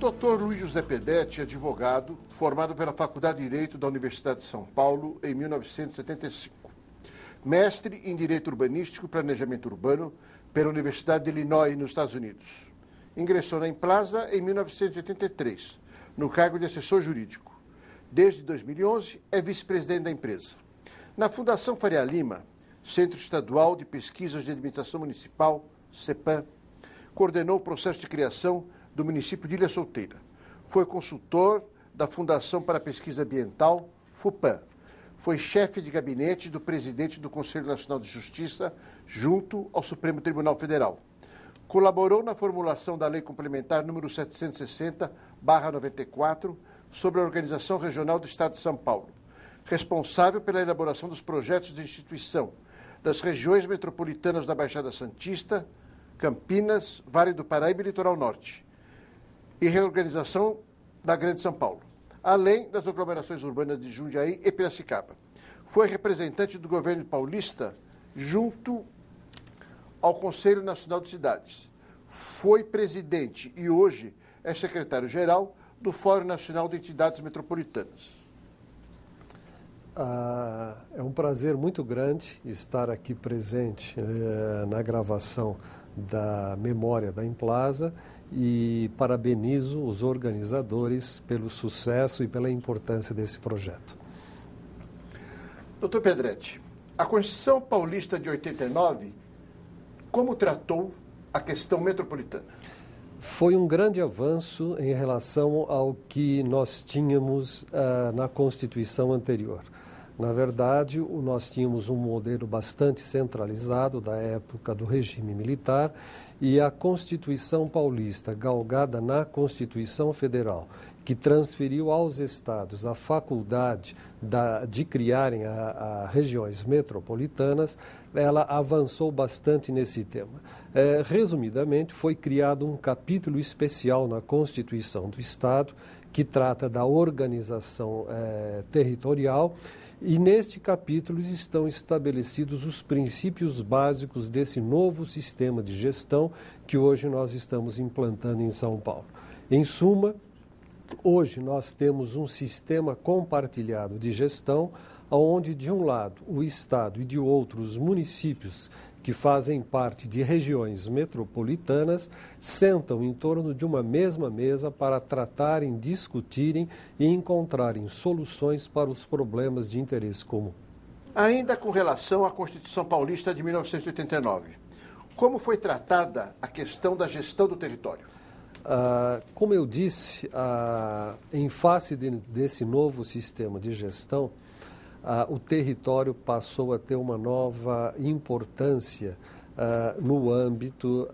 Dr. Luiz José Pedretti, advogado, formado pela Faculdade de Direito da Universidade de São Paulo em 1975. Mestre em Direito Urbanístico e Planejamento Urbano pela Universidade de Illinois, nos Estados Unidos. Ingressou na Implaza em 1983, no cargo de assessor jurídico. Desde 2011, é vice-presidente da empresa. Na Fundação Faria Lima, Centro Estadual de Pesquisas de Administração Municipal, CEPAM, coordenou o processo de criação do município de Ilha Solteira. Foi consultor da Fundação para a Pesquisa Ambiental, FUPAM. Foi chefe de gabinete do presidente do Conselho Nacional de Justiça, junto ao Supremo Tribunal Federal. Colaborou na formulação da Lei Complementar número 760/94, sobre a Organização Regional do Estado de São Paulo. Responsável pela elaboração dos projetos de instituição das regiões metropolitanas da Baixada Santista, Campinas, Vale do Paraíba e Litoral Norte, e reorganização da Grande São Paulo, além das aglomerações urbanas de Jundiaí e Piracicaba. Foi representante do governo paulista junto ao Conselho Nacional de Cidades. Foi presidente e hoje é secretário-geral do Fórum Nacional de Entidades Metropolitanas. É um prazer muito grande estar aqui presente na gravação da Memória da Implaza e parabenizo os organizadores pelo sucesso e pela importância desse projeto. Doutor Pedretti, a Constituição Paulista de 89, como tratou a questão metropolitana? Foi um grande avanço em relação ao que nós tínhamos na Constituição anterior. Na verdade, nós tínhamos um modelo bastante centralizado da época do regime militar e a Constituição Paulista, galgada na Constituição Federal, que transferiu aos estados a faculdade de criarem regiões metropolitanas, ela avançou bastante nesse tema. Resumidamente, foi criado um capítulo especial na Constituição do Estado que trata da organização territorial. E neste capítulo estão estabelecidos os princípios básicos desse novo sistema de gestão que hoje nós estamos implantando em São Paulo. Em suma, hoje nós temos um sistema compartilhado de gestão, onde de um lado o Estado e de outro os municípios que fazem parte de regiões metropolitanas, sentam em torno de uma mesma mesa para tratarem, discutirem e encontrarem soluções para os problemas de interesse comum. Ainda com relação à Constituição Paulista de 1989, como foi tratada a questão da gestão do território? Como eu disse, em face desse novo sistema de gestão, o território passou a ter uma nova importância no âmbito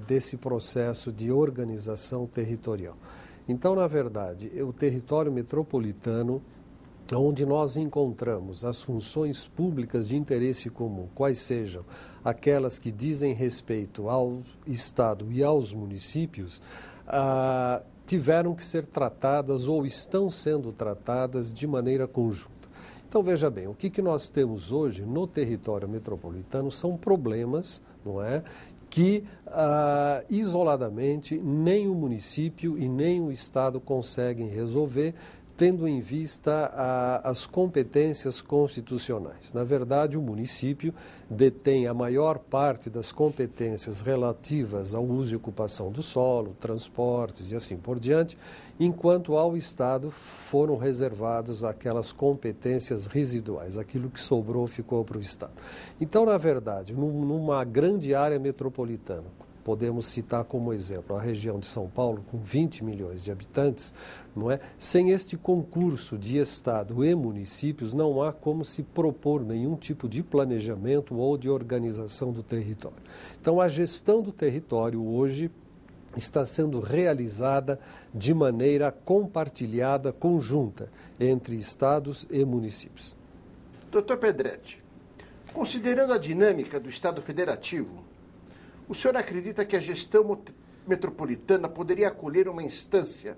desse processo de organização territorial. Então, na verdade, o território metropolitano, onde nós encontramos as funções públicas de interesse comum, quais sejam aquelas que dizem respeito ao Estado e aos municípios, tiveram que ser tratadas ou estão sendo tratadas de maneira conjunta. Então, veja bem, o que nós temos hoje no território metropolitano são problemas, não é, que isoladamente nem o município e nem o Estado conseguem resolver, tendo em vista as competências constitucionais. Na verdade, o município detém a maior parte das competências relativas ao uso e ocupação do solo, transportes e assim por diante, enquanto ao Estado foram reservadas aquelas competências residuais, aquilo que sobrou ficou para o Estado. Então, na verdade, numa grande área metropolitana, podemos citar como exemplo a região de São Paulo, com 20 milhões de habitantes, não é? Sem este concurso de Estado e municípios, não há como se propor nenhum tipo de planejamento ou de organização do território. Então, a gestão do território hoje, está sendo realizada de maneira compartilhada, conjunta, entre estados e municípios. Doutor Pedretti, considerando a dinâmica do Estado federativo, o senhor acredita que a gestão metropolitana poderia acolher uma instância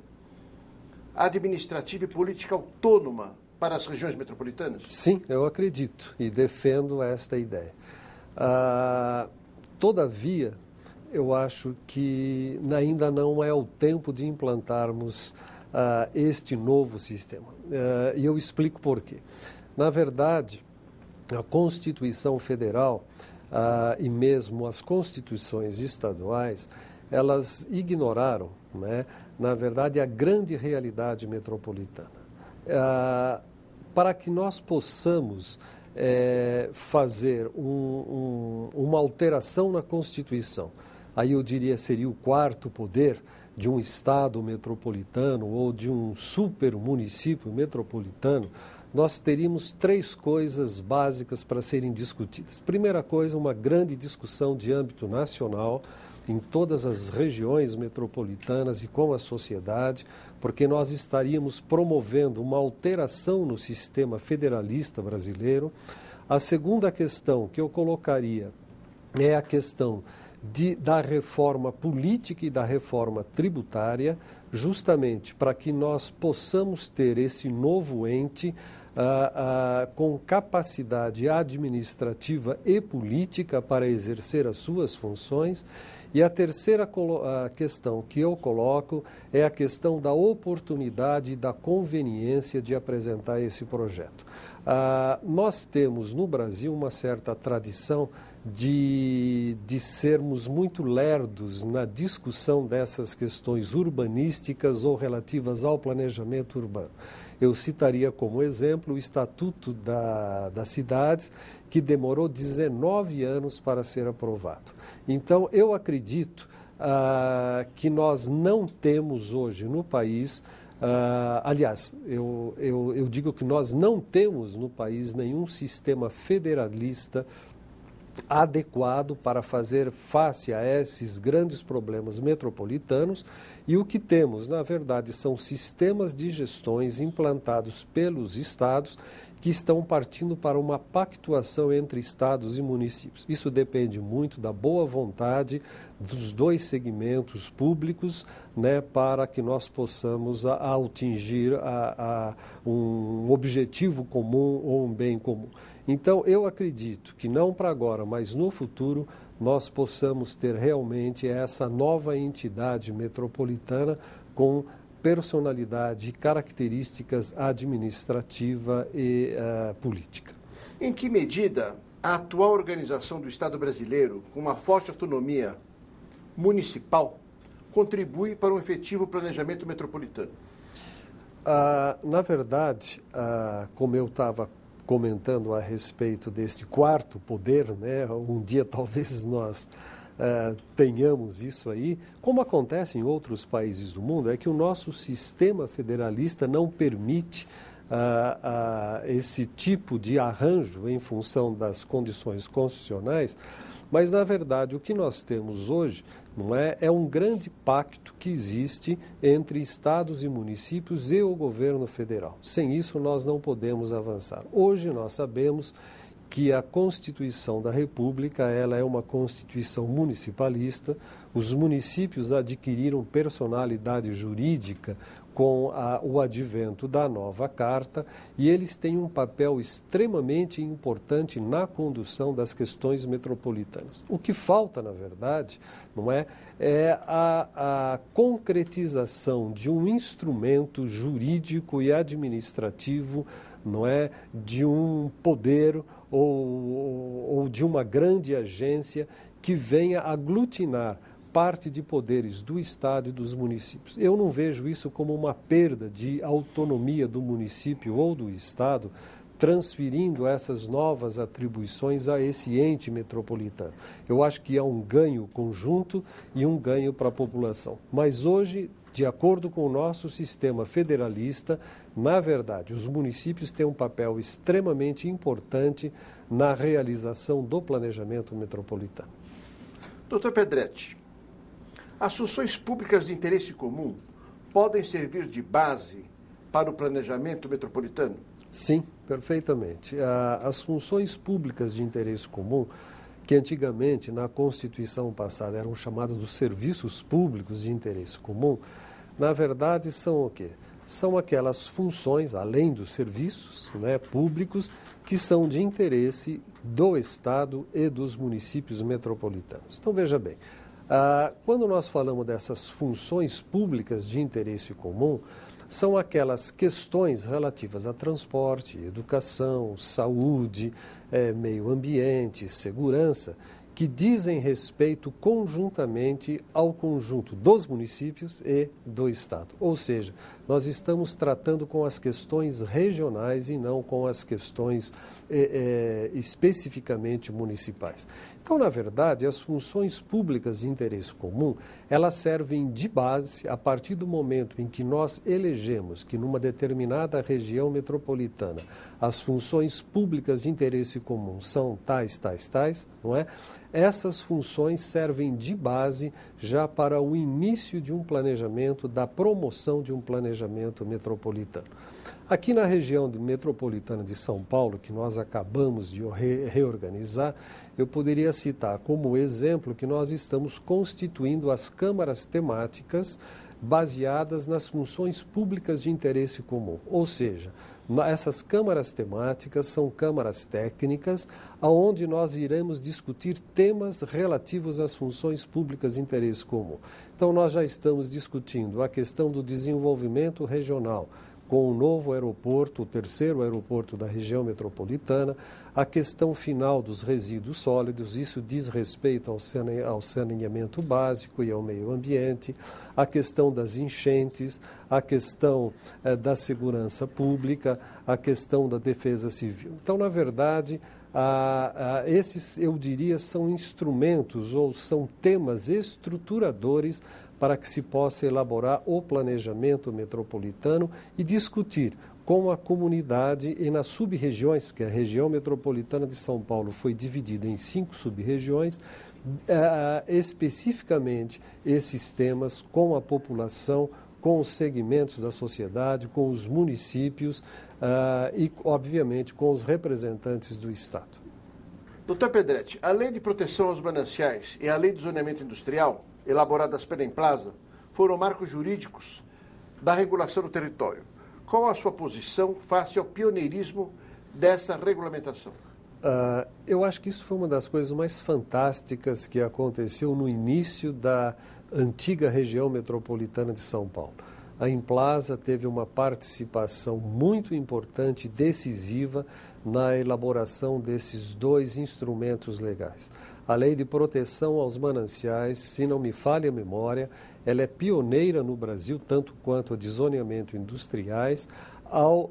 administrativa e política autônoma para as regiões metropolitanas? Sim, eu acredito e defendo esta ideia. Todavia, eu acho que ainda não é o tempo de implantarmos este novo sistema. E eu explico por quê. Na verdade, a Constituição Federal e mesmo as constituições estaduais, elas ignoraram, né, na verdade, a grande realidade metropolitana. Para que nós possamos fazer uma alteração na Constituição, aí eu diria seria o quarto poder de um estado metropolitano ou de um super município metropolitano, nós teríamos três coisas básicas para serem discutidas. Primeira coisa, uma grande discussão de âmbito nacional em todas as regiões metropolitanas e com a sociedade, porque nós estaríamos promovendo uma alteração no sistema federalista brasileiro. A segunda questão que eu colocaria é a questão da reforma política e da reforma tributária, justamente para que nós possamos ter esse novo ente com capacidade administrativa e política para exercer as suas funções. E a terceira questão que eu coloco é a questão da oportunidade e da conveniência de apresentar esse projeto. Nós temos no Brasil uma certa tradição de sermos muito lerdos na discussão dessas questões urbanísticas ou relativas ao planejamento urbano. Eu citaria como exemplo o Estatuto das Cidades, que demorou 19 anos para ser aprovado. Então, eu acredito que nós não temos hoje no país, aliás, eu digo que nós não temos no país nenhum sistema federalista adequado para fazer face a esses grandes problemas metropolitanos, e o que temos, na verdade, são sistemas de gestões implantados pelos estados que estão partindo para uma pactuação entre estados e municípios. Isso depende muito da boa vontade dos dois segmentos públicos, né, para que nós possamos atingir um objetivo comum ou um bem comum. Então, eu acredito que não para agora, mas no futuro, nós possamos ter realmente essa nova entidade metropolitana com personalidade e características administrativa e política. Em que medida a atual organização do Estado brasileiro, com uma forte autonomia municipal, contribui para um efetivo planejamento metropolitano? Na verdade, como eu estava comentando a respeito deste quarto poder, né? Um dia talvez nós tenhamos isso aí, como acontece em outros países do mundo, é que o nosso sistema federalista não permite esse tipo de arranjo em função das condições constitucionais, mas na verdade o que nós temos hoje não é um grande pacto que existe entre estados e municípios e o governo federal. Sem isso nós não podemos avançar. Hoje nós sabemos que a Constituição da República ela é uma Constituição municipalista. Os municípios adquiriram personalidade jurídica com o advento da nova Carta e eles têm um papel extremamente importante na condução das questões metropolitanas. O que falta, na verdade, não é a concretização de um instrumento jurídico e administrativo, não é, de um poder ou de uma grande agência que venha aglutinar parte de poderes do Estado e dos municípios. Eu não vejo isso como uma perda de autonomia do município ou do Estado, transferindo essas novas atribuições a esse ente metropolitano. Eu acho que é um ganho conjunto e um ganho para a população. Mas hoje, de acordo com o nosso sistema federalista, na verdade, os municípios têm um papel extremamente importante na realização do planejamento metropolitano. Doutor Pedretti, As funções públicas de interesse comum podem servir de base para o planejamento metropolitano? Sim, perfeitamente. As funções públicas de interesse comum, que antigamente na Constituição passada eram chamados dos serviços públicos de interesse comum, na verdade são o quê? São aquelas funções, além dos serviços, né, públicos, que são de interesse do Estado e dos municípios metropolitanos. Então, veja bem, quando nós falamos dessas funções públicas de interesse comum, são aquelas questões relativas a transporte, educação, saúde, meio ambiente, segurança, que dizem respeito conjuntamente ao conjunto dos municípios e do Estado. Ou seja, nós estamos tratando com as questões regionais e não com as questões especificamente municipais. Então, na verdade, as funções públicas de interesse comum, elas servem de base a partir do momento em que nós elegemos que numa determinada região metropolitana as funções públicas de interesse comum são tais, não é? Essas funções servem de base já para o início de um planejamento, da promoção de um planejamento metropolitano. Aqui na região metropolitana de São Paulo, que nós acabamos de reorganizar, eu poderia citar como exemplo que nós estamos constituindo as câmaras temáticas baseadas nas funções públicas de interesse comum. Ou seja, essas câmaras temáticas são câmaras técnicas, onde nós iremos discutir temas relativos às funções públicas de interesse comum. Então, nós já estamos discutindo a questão do desenvolvimento regional, com o novo aeroporto, o terceiro aeroporto da região metropolitana, a questão final dos resíduos sólidos, isso diz respeito ao saneamento básico e ao meio ambiente, a questão das enchentes, a questão da segurança pública, a questão da defesa civil. Então, na verdade, esses, eu diria, são instrumentos ou são temas estruturadores para que se possa elaborar o planejamento metropolitano e discutir com a comunidade e nas sub-regiões, porque a região metropolitana de São Paulo foi dividida em 5 sub-regiões, especificamente esses temas com a população, com os segmentos da sociedade, com os municípios e, obviamente, com os representantes do Estado. Doutor Pedretti, a Lei de Proteção aos Mananciais e a Lei de Zoneamento Industrial, elaboradas pela Emplasa, foram marcos jurídicos da regulação do território. Qual a sua posição face ao pioneirismo dessa regulamentação? Eu acho que isso foi uma das coisas mais fantásticas que aconteceu no início da antiga região metropolitana de São Paulo. A Emplasa teve uma participação muito importante, decisiva, na elaboração desses 2 instrumentos legais. A Lei de Proteção aos Mananciais, se não me falha a memória, ela é pioneira no Brasil, tanto quanto a de zoneamento industriais, ao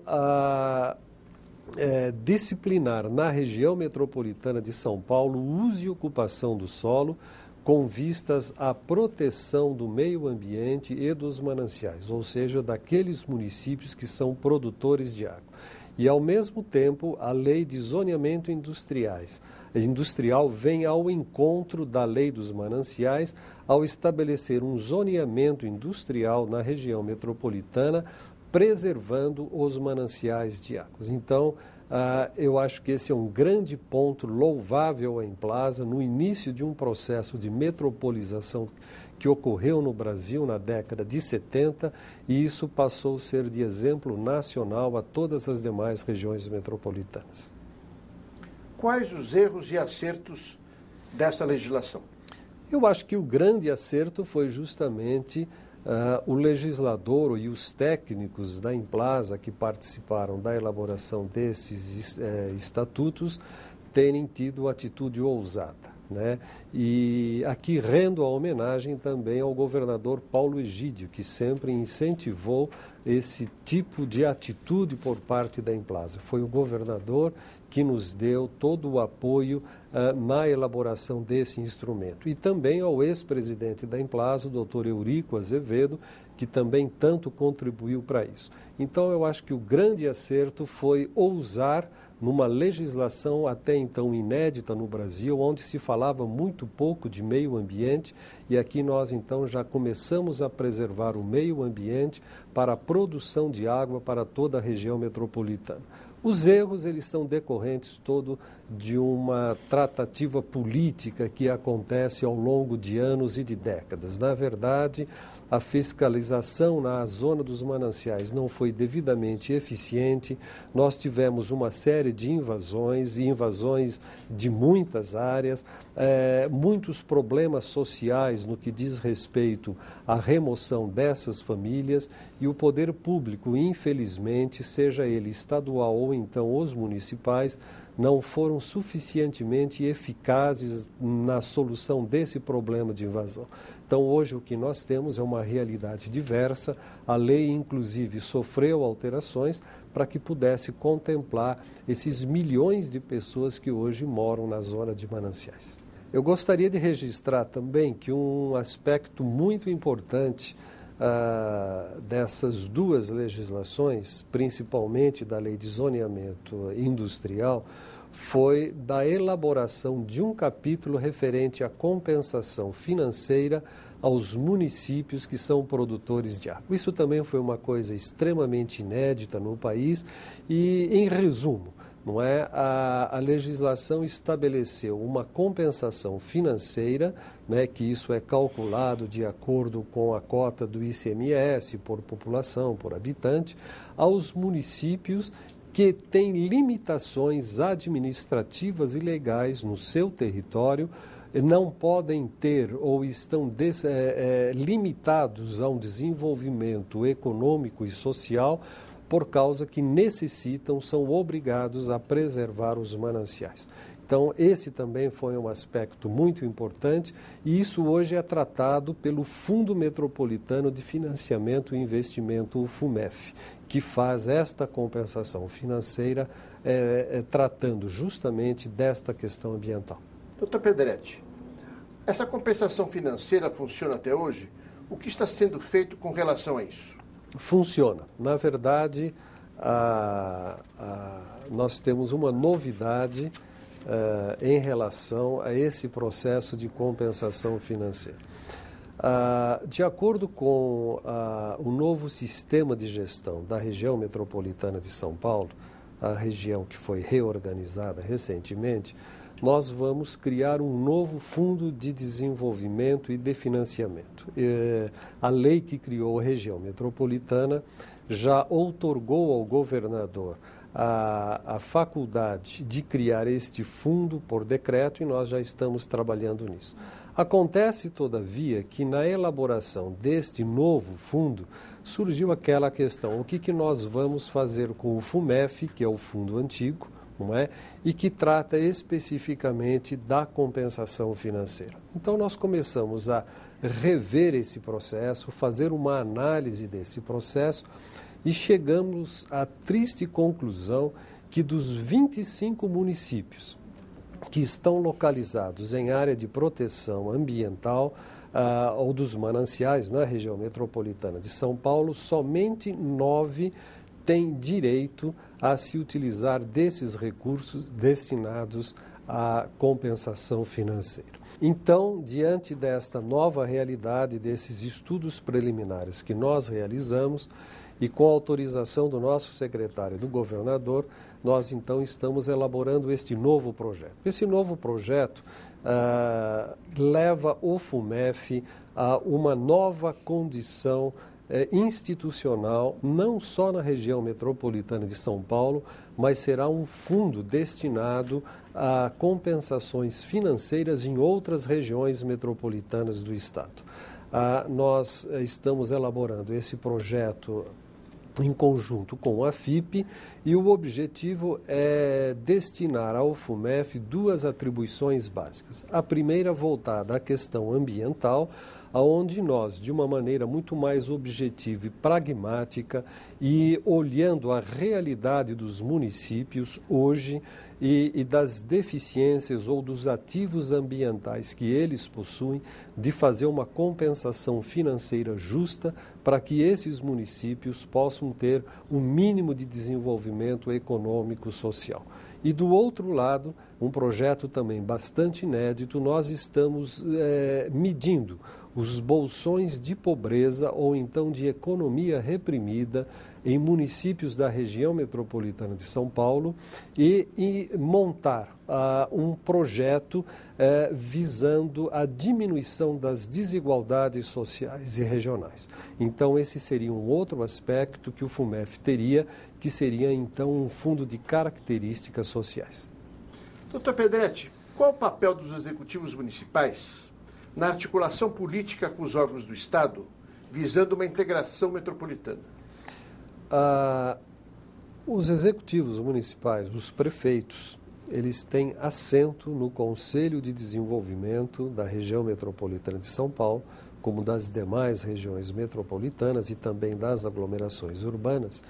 disciplinar na região metropolitana de São Paulo o uso e ocupação do solo com vistas à proteção do meio ambiente e dos mananciais, ou seja, daqueles municípios que são produtores de água. E, ao mesmo tempo, a Lei de Zoneamento Industrial vem ao encontro da Lei dos Mananciais ao estabelecer um zoneamento industrial na região metropolitana, preservando os mananciais de águas. Então, eu acho que esse é um grande ponto louvável à Emplasa no início de um processo de metropolização que ocorreu no Brasil na década de 70 e isso passou a ser de exemplo nacional a todas as demais regiões metropolitanas. Quais os erros e acertos dessa legislação? Eu acho que o grande acerto foi justamente o legislador e os técnicos da Emplasa que participaram da elaboração desses estatutos terem tido atitude ousada, né? E aqui rendo a homenagem também ao governador Paulo Egídio, que sempre incentivou esse tipo de atitude por parte da Emplasa. Foi o governador que nos deu todo o apoio na elaboração desse instrumento. E também ao ex-presidente da Implaso, doutor Eurico Azevedo, que também tanto contribuiu para isso. Então, eu acho que o grande acerto foi ousar numa legislação até então inédita no Brasil, onde se falava muito pouco de meio ambiente, e aqui nós então já começamos a preservar o meio ambiente para a produção de água para toda a região metropolitana. Os erros, eles são decorrentes todo de uma tratativa política que acontece ao longo de anos e de décadas. Na verdade, a fiscalização na zona dos mananciais não foi devidamente eficiente, nós tivemos uma série de invasões, e invasões de muitas áreas, muitos problemas sociais no que diz respeito à remoção dessas famílias, e o poder público, infelizmente, seja ele estadual ou então os municipais, não foram suficientemente eficazes na solução desse problema de invasão. Então, hoje, o que nós temos é uma realidade diversa. A lei, inclusive, sofreu alterações para que pudesse contemplar esses milhões de pessoas que hoje moram na zona de mananciais. Eu gostaria de registrar também que um aspecto muito importante dessas duas legislações, principalmente da Lei de Zoneamento Industrial, foi da elaboração de um capítulo referente à compensação financeira aos municípios que são produtores de água. Isso também foi uma coisa extremamente inédita no país e, em resumo, não é? A legislação estabeleceu uma compensação financeira, né, que isso é calculado de acordo com a cota do ICMS por população, por habitante, aos municípios que têm limitações administrativas e legais no seu território, não podem ter ou estão limitados a um desenvolvimento econômico e social por causa que necessitam, são obrigados a preservar os mananciais. Então, esse também foi um aspecto muito importante e isso hoje é tratado pelo Fundo Metropolitano de Financiamento e Investimento, o FUMEF, que faz esta compensação financeira tratando justamente desta questão ambiental. Doutor Pedretti, essa compensação financeira funciona até hoje? O que está sendo feito com relação a isso? Funciona. Na verdade, nós temos uma novidade em relação a esse processo de compensação financeira. De acordo com o novo sistema de gestão da região metropolitana de São Paulo, a região que foi reorganizada recentemente, nós vamos criar um novo fundo de desenvolvimento e de financiamento. A lei que criou a região metropolitana já outorgou ao governador a faculdade de criar este fundo por decreto e nós já estamos trabalhando nisso. Acontece, todavia, que na elaboração deste novo fundo surgiu aquela questão, o que nós vamos fazer com o FUMEF, que é o fundo antigo, não é? E que trata especificamente da compensação financeira. Então, nós começamos a rever esse processo, fazer uma análise desse processo e chegamos à triste conclusão que dos 25 municípios que estão localizados em área de proteção ambiental ou dos mananciais na região metropolitana de São Paulo, somente 9 têm direito a se utilizar desses recursos destinados à compensação financeira. Então, diante desta nova realidade, desses estudos preliminares que nós realizamos, e com a autorização do nosso secretário, do governador, nós então estamos elaborando este novo projeto. Esse novo projeto leva o FUMEF a uma nova condição institucional, não só na região metropolitana de São Paulo, mas será um fundo destinado a compensações financeiras em outras regiões metropolitanas do Estado. Nós estamos elaborando esse projeto em conjunto com a FIP e o objetivo é destinar ao FUMEF 2 atribuições básicas. A primeira voltada à questão ambiental, onde nós, de uma maneira muito mais objetiva e pragmática e olhando a realidade dos municípios hoje e das deficiências ou dos ativos ambientais que eles possuem, de fazer uma compensação financeira justa para que esses municípios possam ter um mínimo de desenvolvimento econômico e social. E do outro lado, um projeto também bastante inédito, nós estamos medindo os bolsões de pobreza ou então de economia reprimida em municípios da região metropolitana de São Paulo e montar um projeto visando a diminuição das desigualdades sociais e regionais. Então, esse seria um outro aspecto que o FUMEF teria, que seria então um fundo de características sociais. Doutor Pedretti, qual o papel dos executivos municipais na articulação política com os órgãos do Estado, visando uma integração metropolitana? Os executivos municipais, os prefeitos, eles têm assento no Conselho de Desenvolvimento da região metropolitana de São Paulo, como das demais regiões metropolitanas e também das aglomerações urbanas,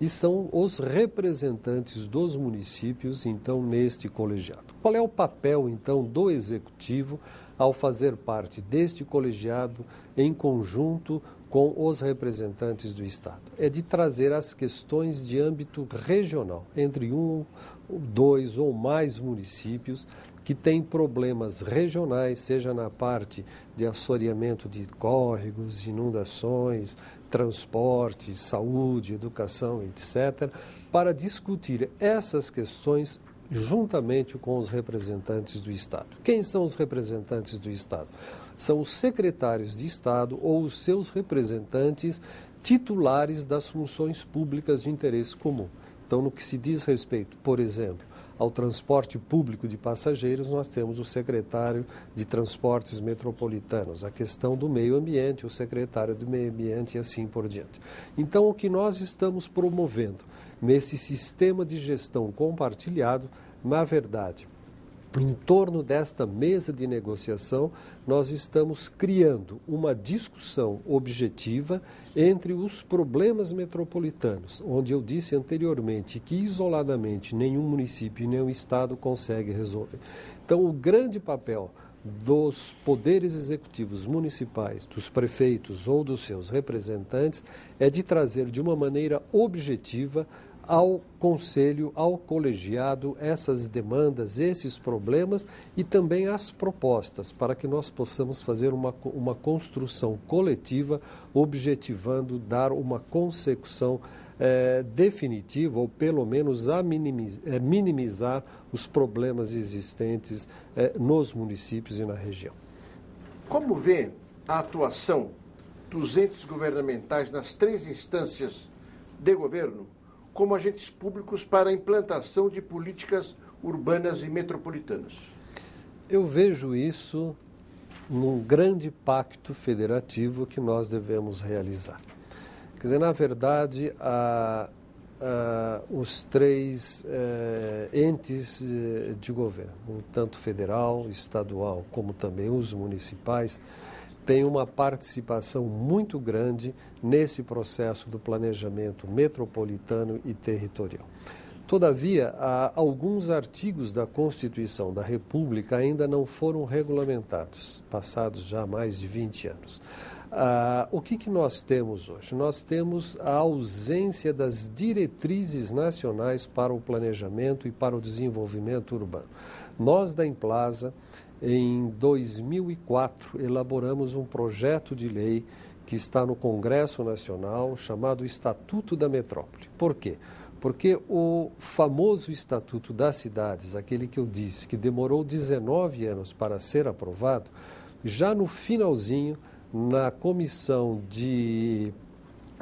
e são os representantes dos municípios, então, neste colegiado. Qual é o papel, então, do executivo ao fazer parte deste colegiado em conjunto com os representantes do Estado? É de trazer as questões de âmbito regional, entre um, dois ou mais municípios que têm problemas regionais, seja na parte de assoreamento de córregos, inundações, transporte, saúde, educação, etc., para discutir essas questões juntamente com os representantes do Estado. Quem são os representantes do Estado? São os secretários de Estado ou os seus representantes titulares das funções públicas de interesse comum. Então, no que se diz respeito, por exemplo, ao transporte público de passageiros, nós temos o secretário de Transportes Metropolitanos, a questão do meio ambiente, o secretário do meio ambiente e assim por diante. Então, o que nós estamos promovendo nesse sistema de gestão compartilhado, na verdade, em torno desta mesa de negociação, nós estamos criando uma discussão objetiva entre os problemas metropolitanos, onde eu disse anteriormente que isoladamente nenhum município e nenhum estado consegue resolver. Então, o grande papel dos poderes executivos municipais, dos prefeitos ou dos seus representantes, é de trazer de uma maneira objetiva ao conselho, ao colegiado, essas demandas, esses problemas e também as propostas, para que nós possamos fazer uma construção coletiva, objetivando dar uma consecução definitiva, ou pelo menos a minimizar os problemas existentes nos municípios e na região. Como vê a atuação dos entes governamentais nas três instâncias de governo como agentes públicos para a implantação de políticas urbanas e metropolitanas? Eu vejo isso num grande pacto federativo que nós devemos realizar. Quer dizer, na verdade, os três entes de governo, tanto federal, estadual, como também os municipais, tem uma participação muito grande nesse processo do planejamento metropolitano e territorial. Todavia, alguns artigos da Constituição da República ainda não foram regulamentados, passados já mais de 20 anos. O que nós temos hoje? Nós temos a ausência das diretrizes nacionais para o planejamento e para o desenvolvimento urbano. Nós, da Implasa, em 2004, elaboramos um projeto de lei que está no Congresso Nacional, chamado Estatuto da Metrópole. Por quê? Porque o famoso Estatuto das Cidades, aquele que eu disse, que demorou 19 anos para ser aprovado, já no finalzinho, na comissão de,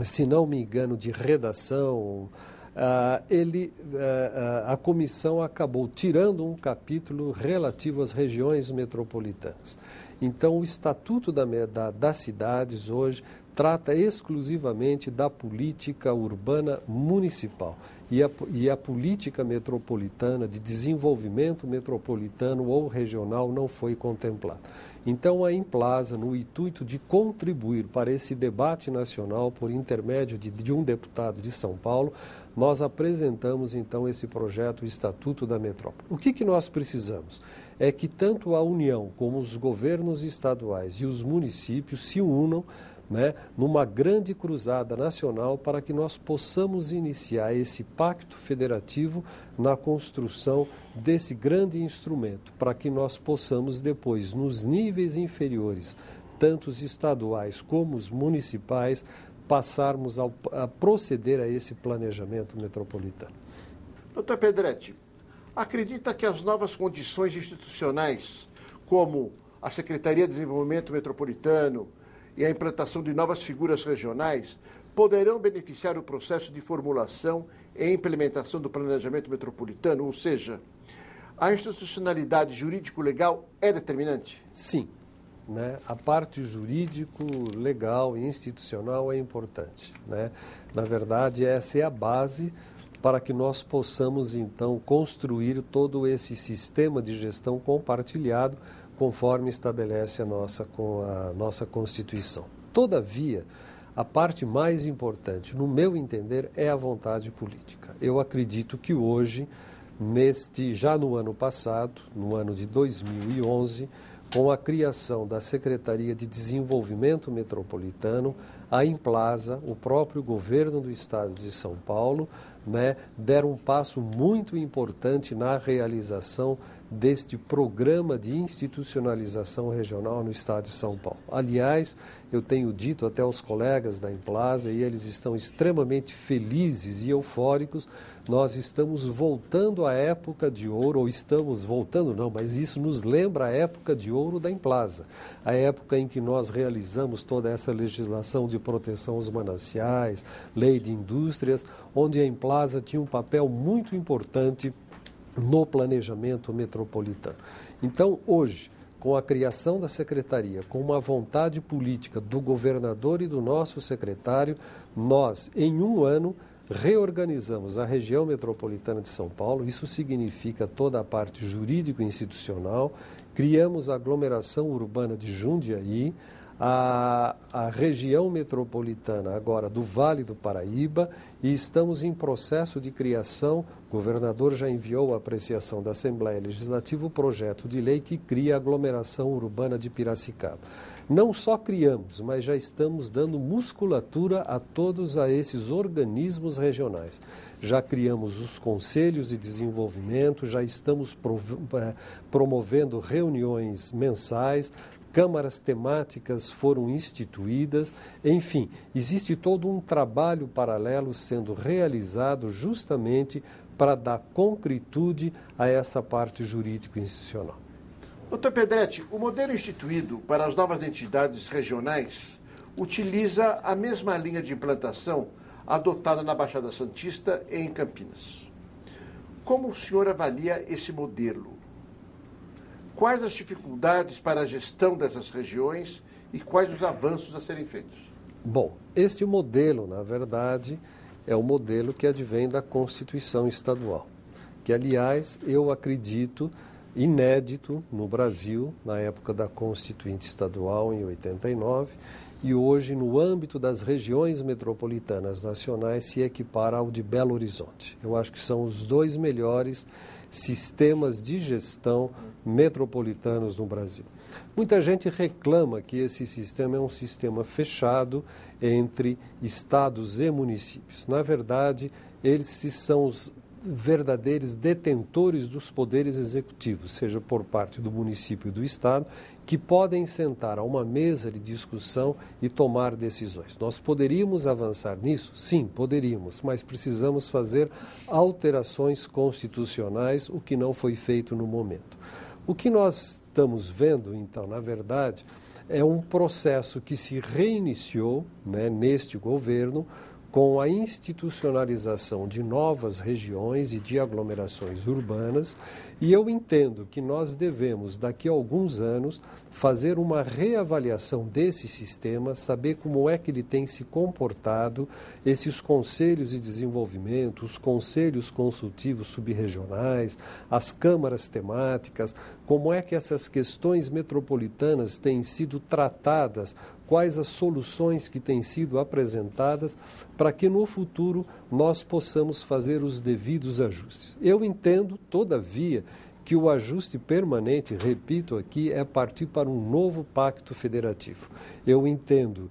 se não me engano, de redação, a comissão acabou tirando um capítulo relativo às regiões metropolitanas. Então, o Estatuto das Cidades hoje trata exclusivamente da política urbana municipal. E a política metropolitana, de desenvolvimento metropolitano ou regional, não foi contemplada. Então, a Implaza, no intuito de contribuir para esse debate nacional por intermédio de um deputado de São Paulo, nós apresentamos, então, esse projeto, o Estatuto da Metrópole. O que nós precisamos? É que tanto a União como os governos estaduais e os municípios se unam, né, numa grande cruzada nacional para que nós possamos iniciar esse pacto federativo na construção desse grande instrumento, para que nós possamos depois, nos níveis inferiores, tanto os estaduais como os municipais, passarmos a proceder a esse planejamento metropolitano. Doutor Pedretti, acredita que as novas condições institucionais, como a Secretaria de Desenvolvimento Metropolitano, e a implantação de novas figuras regionais poderão beneficiar o processo de formulação e implementação do planejamento metropolitano, ou seja, a institucionalidade jurídico-legal é determinante? Sim, né? A parte jurídico, legal e institucional é importante, né? Na verdade, essa é a base para que nós possamos, então, construir todo esse sistema de gestão compartilhado conforme estabelece a nossa Constituição. Todavia, a parte mais importante, no meu entender, é a vontade política. Eu acredito que hoje, já no ano passado, no ano de 2011, com a criação da Secretaria de Desenvolvimento Metropolitano, a Implaza, o próprio governo do Estado de São Paulo, né, deram um passo muito importante na realização deste programa de institucionalização regional no Estado de São Paulo. Aliás, eu tenho dito até aos colegas da Implaza, e eles estão extremamente felizes e eufóricos, nós estamos voltando à época de ouro, ou estamos voltando não, mas isso nos lembra a época de ouro da Implaza, a época em que nós realizamos toda essa legislação de proteção aos mananciais, lei de indústrias, onde a Implaza tinha um papel muito importante no planejamento metropolitano. Então, hoje, com a criação da secretaria, com uma vontade política do governador e do nosso secretário, nós, em um ano, reorganizamos a região metropolitana de São Paulo, isso significa toda a parte jurídico-institucional, criamos a aglomeração urbana de Jundiaí, a região metropolitana agora do Vale do Paraíba, e estamos em processo de criação. O governador já enviou à apreciação da Assembleia Legislativa o projeto de lei que cria a aglomeração urbana de Piracicaba. Não só criamos, mas já estamos dando musculatura a todos esses organismos regionais. Já criamos os conselhos de desenvolvimento, já estamos promovendo reuniões mensais, câmaras temáticas foram instituídas, enfim, existe todo um trabalho paralelo sendo realizado justamente para dar concretude a essa parte jurídico-institucional. Doutor Pedretti, o modelo instituído para as novas entidades regionais utiliza a mesma linha de implantação adotada na Baixada Santista e em Campinas. Como o senhor avalia esse modelo? Quais as dificuldades para a gestão dessas regiões e quais os avanços a serem feitos? Bom, este modelo, na verdade, é o modelo que advém da Constituição Estadual, que, aliás, eu acredito inédito no Brasil, na época da Constituinte Estadual, em 89, e hoje, no âmbito das regiões metropolitanas nacionais, se equipara ao de Belo Horizonte. Eu acho que são os dois melhores sistemas de gestão metropolitanos no Brasil. Muita gente reclama que esse sistema é um sistema fechado entre estados e municípios. Na verdade, eles são os verdadeiros detentores dos poderes executivos, seja por parte do município e do estado, que podem sentar a uma mesa de discussão e tomar decisões. Nós poderíamos avançar nisso? Sim, poderíamos, mas precisamos fazer alterações constitucionais, o que não foi feito no momento. O que nós estamos vendo, então, na verdade, é um processo que se reiniciou, né, neste governo, com a institucionalização de novas regiões e de aglomerações urbanas, e eu entendo que nós devemos, daqui a alguns anos, fazer uma reavaliação desse sistema, saber como é que ele tem se comportado, esses conselhos de desenvolvimento, os conselhos consultivos subregionais, as câmaras temáticas, como é que essas questões metropolitanas têm sido tratadas, quais as soluções que têm sido apresentadas para que no futuro nós possamos fazer os devidos ajustes. Eu entendo, todavia, que o ajuste permanente, repito aqui, é partir para um novo pacto federativo. Eu entendo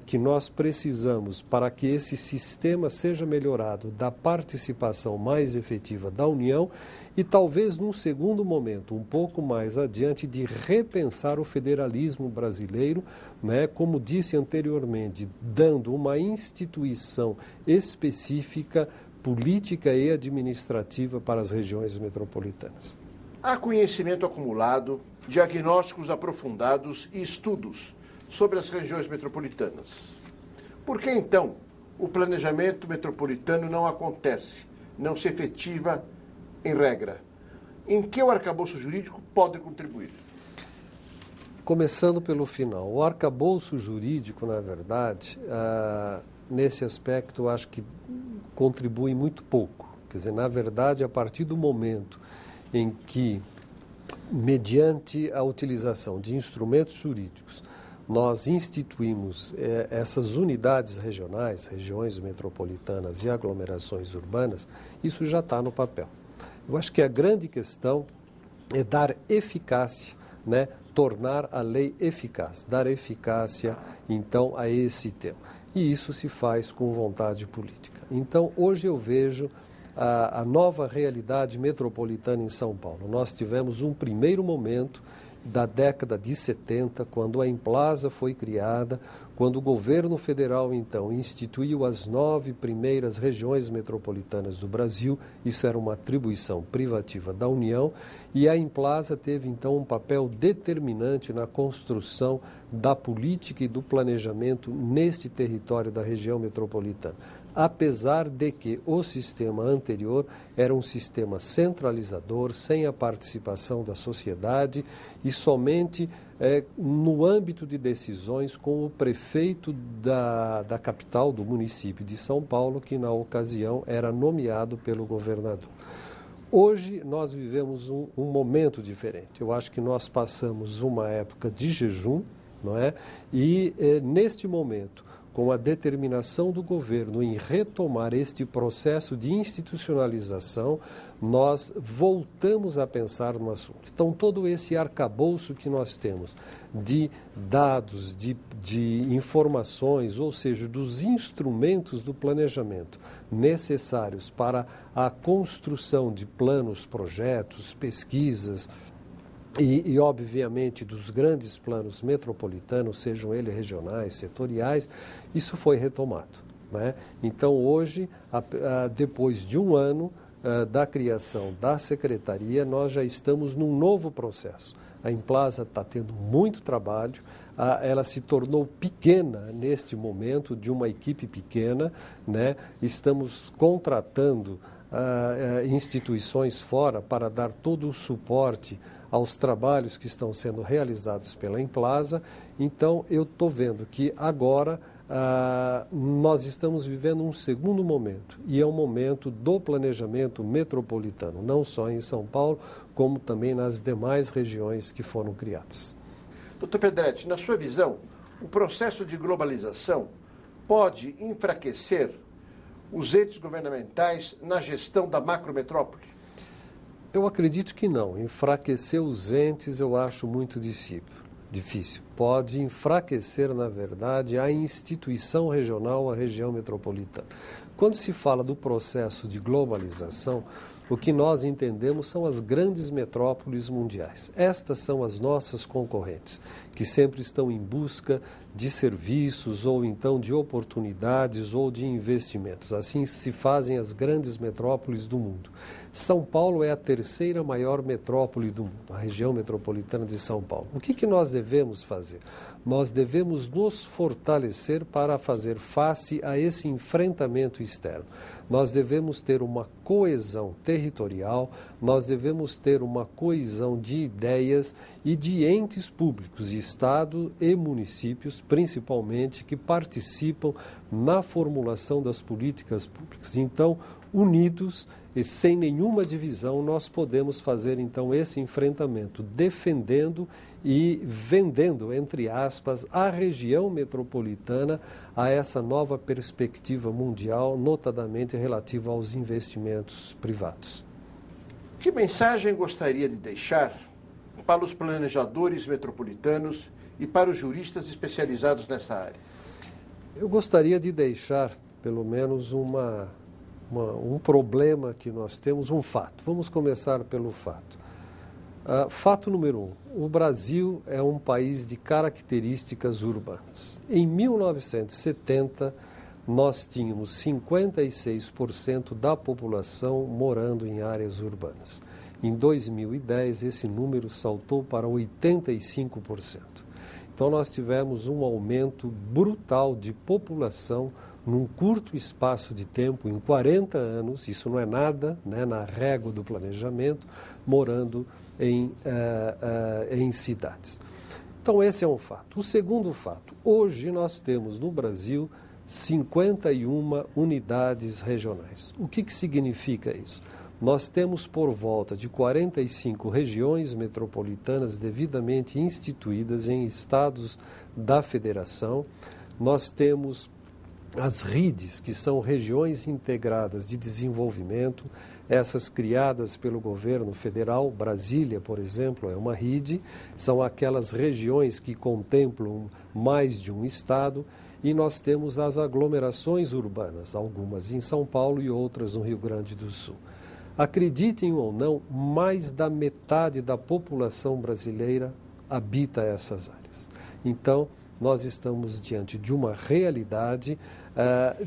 que nós precisamos, para que esse sistema seja melhorado, da participação mais efetiva da União e talvez num segundo momento, um pouco mais adiante, de repensar o federalismo brasileiro, né, como disse anteriormente, dando uma instituição específica, política e administrativa para as regiões metropolitanas. Há conhecimento acumulado, diagnósticos aprofundados e estudos sobre as regiões metropolitanas. Por que, então, o planejamento metropolitano não acontece, não se efetiva em regra? Em que o arcabouço jurídico pode contribuir? Começando pelo final, o arcabouço jurídico, na verdade, nesse aspecto, eu acho que contribui muito pouco. Quer dizer, na verdade, a partir do momento em que, mediante a utilização de instrumentos jurídicos, nós instituímos essas unidades regionais, regiões metropolitanas e aglomerações urbanas, isso já está no papel. Eu acho que a grande questão é dar eficácia, né? Tornar a lei eficaz, dar eficácia, então, a esse tema. E isso se faz com vontade política. Então, hoje eu vejo a nova realidade metropolitana em São Paulo. Nós tivemos um primeiro momento da década de 70, quando a Implaza foi criada, quando o governo federal, então, instituiu as 9 primeiras regiões metropolitanas do Brasil. Isso era uma atribuição privativa da União, e a Implaza teve, então, um papel determinante na construção da política e do planejamento neste território da região metropolitana. Apesar de que o sistema anterior era um sistema centralizador, sem a participação da sociedade e somente no âmbito de decisões com o prefeito da capital, do município de São Paulo, que na ocasião era nomeado pelo governador. Hoje nós vivemos um momento diferente. Eu acho que nós passamos uma época de jejum, não é? E neste momento, com a determinação do governo em retomar este processo de institucionalização, nós voltamos a pensar no assunto. Então, todo esse arcabouço que nós temos de dados, de informações, ou seja, dos instrumentos do planejamento necessários para a construção de planos, projetos, pesquisas, e, obviamente, dos grandes planos metropolitanos, sejam eles regionais, setoriais, isso foi retomado, né? Então, hoje, depois de um ano da criação da secretaria, nós já estamos num novo processo. A Implaza está tendo muito trabalho, ela se tornou pequena neste momento, de uma equipe pequena, né? Estamos contratando instituições fora para dar todo o suporte aos trabalhos que estão sendo realizados pela Implaza. Então, eu estou vendo que agora nós estamos vivendo um segundo momento, e é um momento do planejamento metropolitano, não só em São Paulo, como também nas demais regiões que foram criadas. Doutor Pedretti, na sua visão, o processo de globalização pode enfraquecer os entes governamentais na gestão da macrometrópole? Eu acredito que não. Enfraquecer os entes eu acho muito difícil. Pode enfraquecer, na verdade, a instituição regional, a região metropolitana. Quando se fala do processo de globalização, O que nós entendemos são as grandes metrópoles mundiais. Estas são as nossas concorrentes, que sempre estão em busca de serviços ou então de oportunidades ou de investimentos. Assim se fazem as grandes metrópoles do mundo. São Paulo é a terceira maior metrópole do mundo, a região metropolitana de São Paulo. O que nós devemos fazer? Nós devemos nos fortalecer para fazer face a esse enfrentamento externo. Nós devemos ter uma coesão territorial, nós devemos ter uma coesão de ideias e de entes públicos, Estado e municípios, principalmente, que participam na formulação das políticas públicas. Então, unidos e sem nenhuma divisão, nós podemos fazer, então, esse enfrentamento, defendendo e vendendo, entre aspas, a região metropolitana a essa nova perspectiva mundial, notadamente relativa aos investimentos privados. Que mensagem gostaria de deixar para os planejadores metropolitanos e para os juristas especializados nessa área? Eu gostaria de deixar, pelo menos, um problema que nós temos, um fato. Vamos começar pelo fato. Fato número 1, o Brasil é um país de características urbanas. Em 1970, nós tínhamos 56% da população morando em áreas urbanas. Em 2010, esse número saltou para 85%. Então, nós tivemos um aumento brutal de população num curto espaço de tempo, em 40 anos, isso não é nada, né, na régua do planejamento, morando em cidades. Então, esse é um fato. O segundo fato, hoje nós temos no Brasil 51 unidades regionais. O que significa isso? Nós temos por volta de 45 regiões metropolitanas devidamente instituídas em estados da federação. Nós temos as RIDs, que são regiões integradas de desenvolvimento, essas criadas pelo governo federal. Brasília, por exemplo, é uma RID, são aquelas regiões que contemplam mais de um estado, e nós temos as aglomerações urbanas, algumas em São Paulo e outras no Rio Grande do Sul. Acreditem ou não, mais da metade da população brasileira habita essas áreas. Então, nós estamos diante de uma realidade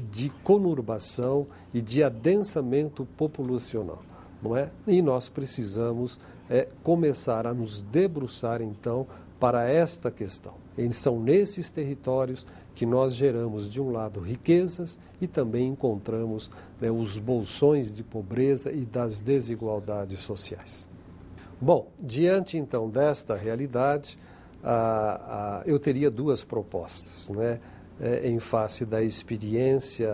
de conurbação e de adensamento populacional, não é? E nós precisamos começar a nos debruçar, então, para esta questão. E são nesses territórios que nós geramos, de um lado, riquezas e também encontramos os bolsões de pobreza e das desigualdades sociais. Bom, diante, então, desta realidade, eu teria duas propostas, né, em face da experiência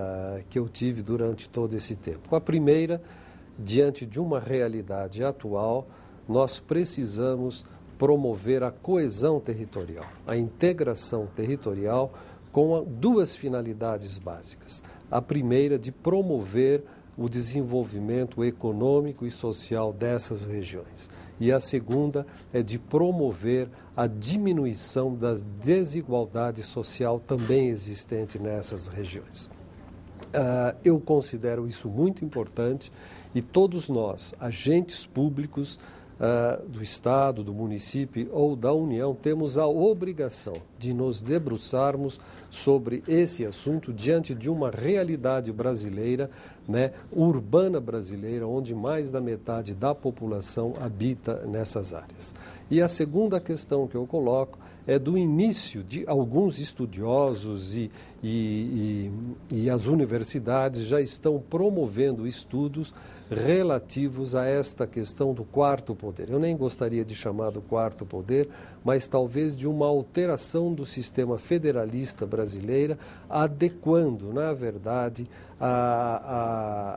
que eu tive durante todo esse tempo. A primeira, diante de uma realidade atual, nós precisamos promover a coesão territorial, a integração territorial com duas finalidades básicas. A primeira, de promover o desenvolvimento econômico e social dessas regiões. E a segunda é de promover a diminuição da desigualdade social também existente nessas regiões. Eu considero isso muito importante e todos nós, agentes públicos do Estado, do município ou da União, temos a obrigação de nos debruçarmos sobre esse assunto diante de uma realidade brasileira, né, urbana brasileira, onde mais da metade da população habita nessas áreas. E a segunda questão que eu coloco é do início de alguns estudiosos e as universidades já estão promovendo estudos relativos a esta questão do quarto poder. Eu nem gostaria de chamar do quarto poder, mas talvez de uma alteração do sistema federalista brasileiro, adequando, na verdade,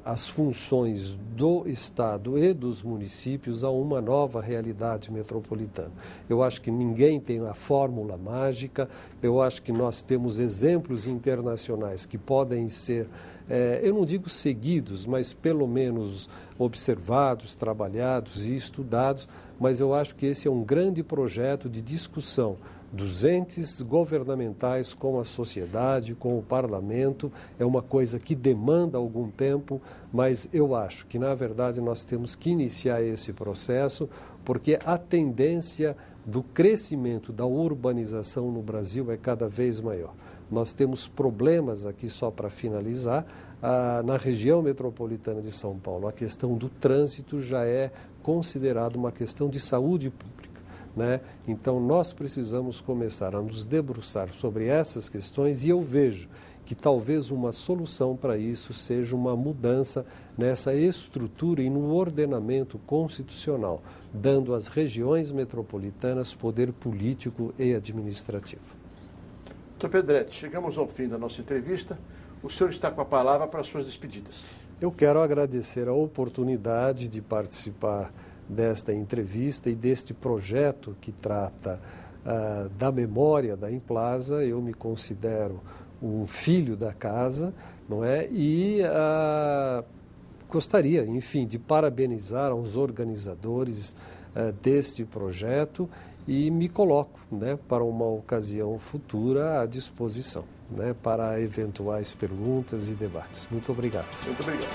as funções do Estado e dos municípios a uma nova realidade metropolitana. Eu acho que ninguém tem a fórmula mágica, eu acho que nós temos exemplos internacionais que podem ser, eu não digo seguidos, mas pelo menos observados, trabalhados e estudados, mas eu acho que esse é um grande projeto de discussão dos entes governamentais com a sociedade, com o parlamento. É uma coisa que demanda algum tempo, mas eu acho que, na verdade, nós temos que iniciar esse processo, porque a tendência do crescimento da urbanização no Brasil é cada vez maior. Nós temos problemas aqui, só para finalizar, na região metropolitana de São Paulo. A questão do trânsito já é considerada uma questão de saúde pública, né? Então, nós precisamos começar a nos debruçar sobre essas questões, e eu vejo que talvez uma solução para isso seja uma mudança nessa estrutura e no ordenamento constitucional, dando às regiões metropolitanas poder político e administrativo. Doutor Pedretti, chegamos ao fim da nossa entrevista. O senhor está com a palavra para as suas despedidas. Eu quero agradecer a oportunidade de participar desta entrevista e deste projeto que trata da memória da Implaza. Eu me considero um filho da casa, não é? E gostaria, enfim, de parabenizar aos organizadores deste projeto e me coloco, né, para uma ocasião futura à disposição, né, para eventuais perguntas e debates. Muito obrigado. Muito obrigado.